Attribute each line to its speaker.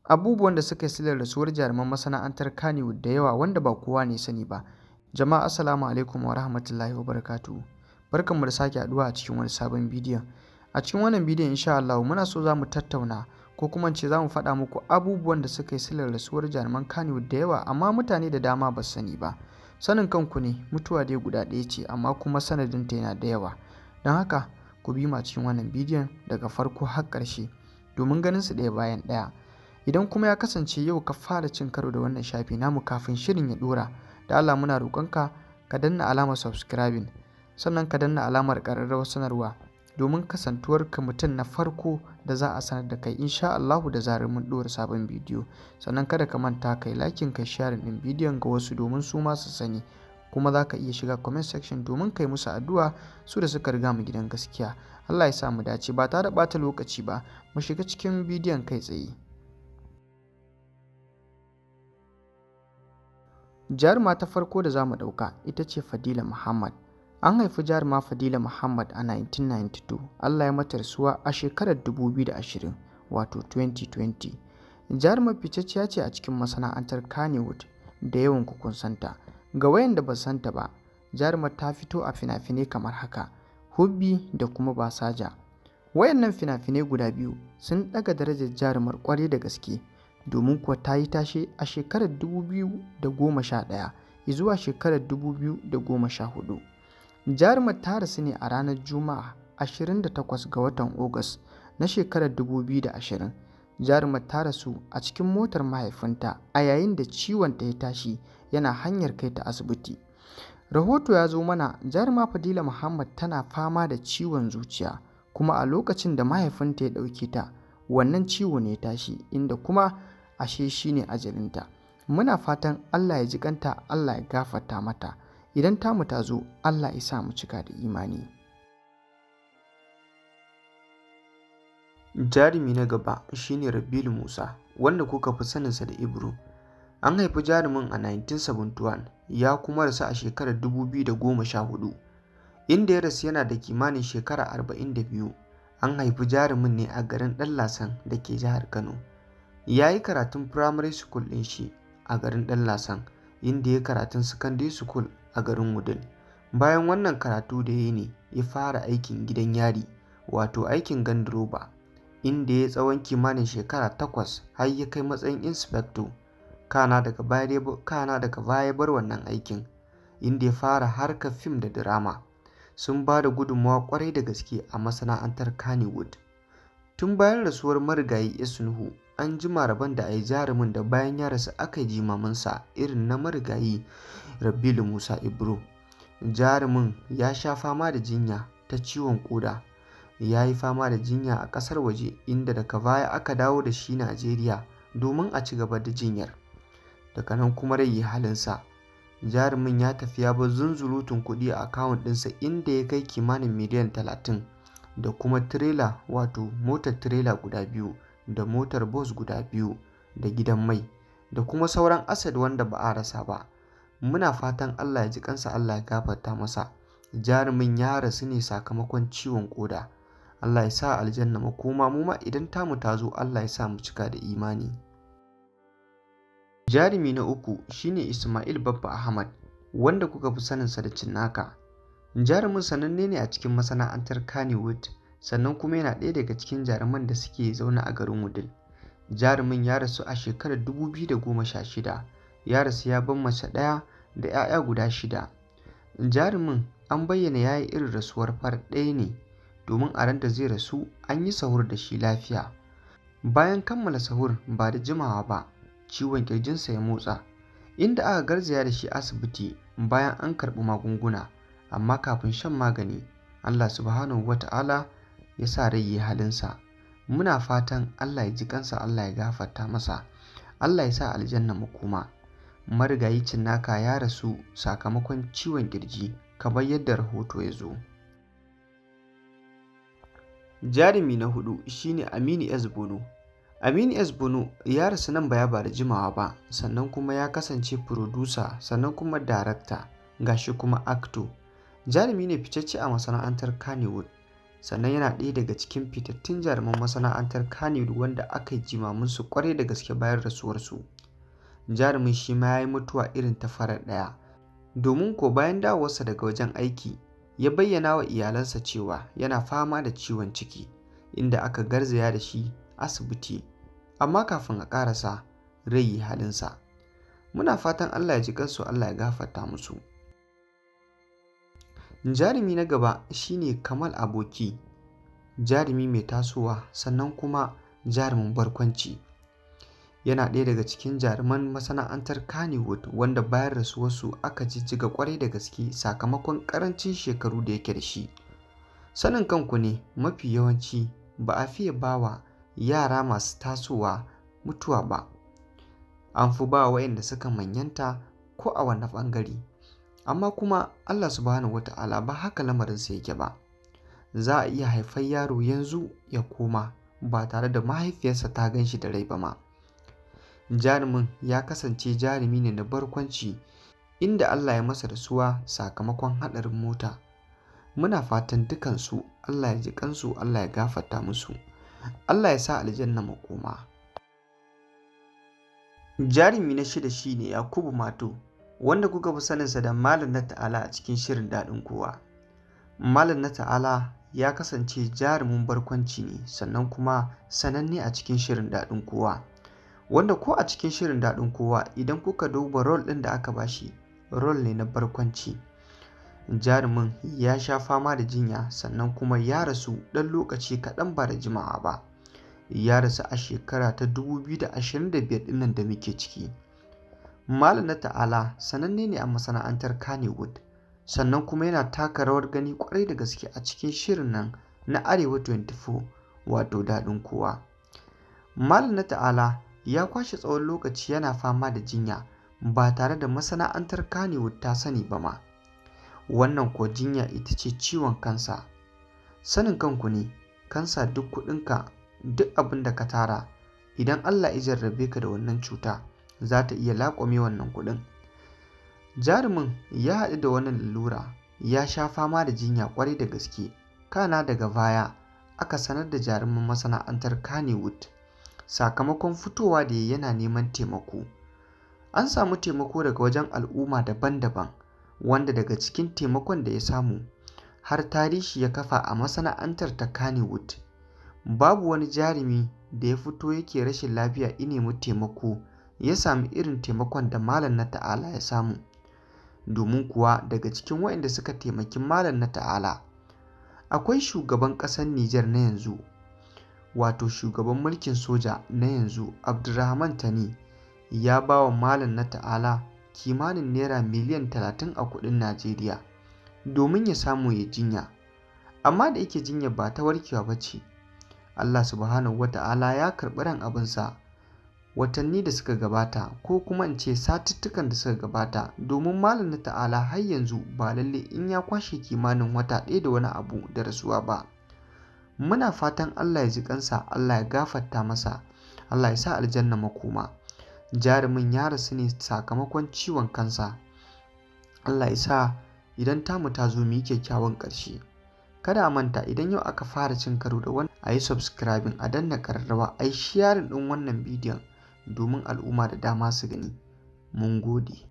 Speaker 1: abubuwan da suka yi silar rasuwar jaruman masana'antar Kannywood da yawa wanda ba kowa ne sani ba. Jama'a assalamu alaikum wa rahmatullahi wa barakatuhu. Barkanmu da sake haduwa a cikin wani sabon bidiyon. A cikin wannan bidiyon insha Allah muna so za mu tattauna ko kuma ce za mu faɗa muku abubuwan da suka yi silar rasuwar jaruman Kannywood da yawa amma mutane da dama ba su sani ba. Sanin kanku ne mutuwa dai guda ɗaya ce amma kuma sanadinta yana da yawa. Don haka ku bi mu a cikin wannan bidiyon daga farko har ƙarshe domin ganin su ɗaya bayan ɗaya. Idan kuma ya kasance yau ka fara cin karo da wannan shafi namu kafin shirin ya dora, da Allah muna roƙonka ka danna alamar subscribing sannan ka danna alamar ƙararrawar sanarwa domin kasantuwarka mutum na farko da za a sanar da kai insha Allahu da zarar mun dora sabon bidiyo. Sannan kada ka manta kai liking kai sharing din bidiyon ga wasu domin su ma su sani, kuma za ka iya shiga comment section domin kai musu addu'a su da suka riga mu gidan gaskiya. Allah ya sa mu dace ba tare da ɓata lokaci ba mu shiga cikin bidiyon kai tsaye. Jaruma ta farko da za mu ɗauka ita ce Fadila Muhammad. An haifi jaruma Fadila Muhammad a 1992, Allah ya mata rasuwa a shekarar 2020 wato 2020. Jarumar ficacciya ce a cikin masana'antar Kannywood da yawan kun santa. Ga wayanda ba santa ba, jarumar ta fito a fina-finai kamar haka, Hubbi da kuma Basaja. Wayannan fina-finai guda biyu sun ɗaga darajar jarumar ƙwarai da gaske. Domin kuwa ta yi tashe a shekarar 2011 zuwa shekarar 2014. Jarumar ta rasu ne a ranar Juma'a 28 ga watan Agas na shekarar 2020. Jarumar ta rasu a cikin motar mahaifinta a yayin da ciwonta ya tashi yana hanyar kai ta asibiti. Rahoto ya zo mana jaruma Fadila Muhammad tana fama da ciwon zuciya, kuma a lokacin da mahaifinta ya ɗauke ta wannan ciwo ne ya tashi, inda kuma ashe shi ne ajalinta. Muna fatan Allah ya ji kanta, Allah ya gafarta mata. Idan tamu ta zo Allah ya sa mu cika da imani. Jarumi na gaba shine Rabilu Musa, wanda kuka fi saninsa da Ibro. An haifi jarumin a 1971 ya kuma rasu a shekarar 2014, inda ya rasu yana da kimanin shekara 42. An haifi jarumin ne a garin Ɗanlasan da ke jihar Kano. Ya yi karatun primary school ɗin shi a garin Ɗanlasan, inda ya karatun secondary school a garin Wudil. Bayan wannan karatu da ya ne ya fara aikin gidan yari wato aikin gandiroba, inda ya tsawon kimanin shekara 8 har ya kai matsayin inspector. Kana daga baya bar wannan aikin, inda ya fara harkar fim da drama. Sun ba da gudunmawa kwarai da gaske a masana'antar Kannywood. Tun bayan rasuwar marigayi Nuhu, an jima rabon da a yi jarumin da bayan ya rasu aka yi jimaminsa irin na marigayi Rabilu Musa Ibro. Jarumin ya sha fama da jinya ta ciwon koda. Ya yi fama da jinya a ƙasar waje, inda daga baya aka dawo da shi Najeriya domin a ci gaba da jinyar. Daga nan kuma rai halinsa. Jarumin ya tafi ya bar zunzurutun kuɗi a akawun ɗinsa, inda ya kai kimanin miliyan 30 da kuma tirela wato motar tirela guda 2 da motar bus guda 2 da gidan mai da kuma sauran asad wanda ba a rasa ba. Muna fatan Allah ya ji kansa, Allah ya gafarta masa. Jarumin ya rasu ne sakamakon ciwon koda. Allah ya sa aljanna makoma, mu ma idan tamu ta zo Allah ya sa mu cika da imani. Jarumi na uku shine Ismail Babba Ahmad, wanda kuka fi saninsa da Cinnaka. Jarumin sananne ne a cikin masana'antar Kannywood, sannan kuma yana ɗaya daga cikin jaruman da suke zaune a garin Wudil. Jarumin ya rasu a shekarar 2016. Ya rasu ya bar mace ɗaya da 'ya'ya guda 6. Jarumin an bayyana ya yi irin rasuwar farar ɗaya ne, domin a ran da zai rasu an yi sahur da shi lafiya. Bayan kammala sahur ba da jimawa ba, ciwon kirjinsa ya motsa, inda aka garzaya da shi asibiti bayan an karɓi magunguna, amma kafin shan magani Allah subhanahu wata'ala ya sa rai ya halinsa. Muna fatan Allah ya ji kansa, Allah ya gafarta masa, Allah ya sa aljanna makoma. Marigayi Cinnaka ya rasu sakamakon ciwon kirji kamar yadda rahoto ya zo. Jarumi na 4 shine Aminu S. Bono. Aminu S. Bono ya rasu nan ba da jimawa ba, sannan kuma ya kasance producer sannan kuma director gashi kuma actor. Jarumi ne ficacce a masana'antar Kannywood. sannan yana ɗaya daga cikin fitattun jaruman masana'antar Kannywood wanda aka yi jimaminsu ƙwarai da gaske bayan rasuwarsu. Jarumin shi ma ya yi mutuwa irin ta farar ɗaya, domin ko bayan dawowarsa daga wajen aiki ya bayyana wa iyalansa cewa yana fama da ciwon ciki, inda aka garzaya da shi asibiti, amma kafin a ƙarasa rai yi halinsa. Muna fatan Allah ya ji kansu, Allah ya gafarta musu. Jarumi na gaba shine Kamal Aboki, jarumi mai tasowa sannan kuma jarumin barkwanci. Yana ɗaya daga cikin jaruman masana'antar Kannywood wanda bayan rasuwarsu aka jijjiga ƙwarai da gaske sakamakon ƙarancin shekaru da yake da shi. Sanin kanku ne, mafi yawanci ba a fiye bawa yara masu tasowa mutuwa ba. An fi ba waɗanda suka manyanta ko a wani ɓangare. Amma kuma Allah subhanahu wata'ala ba haka lamarinsa yake ba. Za a iya haifar yaro yanzu ya koma ba tare da mahaifiyarsa ta gan shi da rai ba ma. Jarumin ya kasance jarumi ne na barkwanci, inda Allah ya masa rasuwa sakamakon haɗarin mota. Muna fatan dukansu Allah ya ji kansu, Allah ya gafarta musu, Allah ya sa aljanna makoma. Jarumi na shida shine Yakubu Mato, wanda kuka fi saninsa da Malam na Ta'ala a cikin shirin daɗin kowa. Malam na Ta'ala ya kasance jarumin barkwanci ne sannan kuma sananne a cikin shirin daɗin kowa, wanda ko a cikin shirin daɗin kowa idan kuka duba rol ɗin da aka bashi, rol ne na barkwanci. Jarumin ya sha fama da jinya sannan kuma ya rasu ɗan lokaci kaɗan ba da jimawa ba. Ya rasu a shekara ta 2025 ɗinnan da muke ciki. Malam na Ta'ala sananne ne a masana'antar Kannywood, sannan kuma yana taka rawar gani ƙwarai da gaske a cikin shirin nan na Arewa 24 wato daɗin kowa. Malam na Ta'ala ya kwashe tsawon lokaci yana fama da jinya ba tare da masana'antar Kannywood ta sani ba ma. Wannan ko jinya ita ce ciwon kansa. Sanin kanku ne, kansa duk kuɗinka, duk abin da ka tara, idan Allah ya jarrabe ka da wannan cuta za ta iya laƙwame wannan kuɗin. Jarumin ya haɗu da wannan lalura, ya sha fama da jinya ƙwarai da gaske, kana daga baya aka sanar da jarumin masana'antar Kannywood sakamakon fitowa da yana neman taimako. An samu taimako daga wajen al'umma daban-daban, wanda daga cikin taimakon da ya samu har tarihi ya kafa a masana'antar ta Kannywood. Babu wani jarumi da ya fito yake rashin lafiya ya nemi taimako ya sami irin taimakon da Malam na Ta'ala ya samu. Domin kuwa daga cikin waɗanda suka taimaki Malam na Ta'ala akwai shugaban ƙasar Nijar na yanzu, wato shugaban mulkin soja na yanzu Abdurrahman Tani, ya ba wa Malam na Ta'ala kimanin naira miliyan 30 a kuɗin Najeriya domin ya samu ya jinya. Amma da yake jinya ba ta warkewa ba ce, Allah subhanahu wata'ala ya karɓi ran abinsa watanni da suka gabata, ko kuma in ce satuttukan da suka gabata, domin Malam na Ta'ala har yanzu ba lalle in ya kwashe kimanin wata ɗaya da wani abu da rasuwa ba. Muna fatan Allah ya ji kansa, Allah ya gafarta masa, Allah ya sa aljanna makoma. Jarumin ya rasu ne sakamakon ciwon kansa. Allah ya sa idan tamu ta zo mu yi kyakkyawan ƙarshe. Kada a manta, idan yau aka fara cin karo da wannan, a yi subscribing, a danna ƙararrawa, a yi sharing ɗin wannan bidiyon domin al'umma da dama su gani. Mun gode.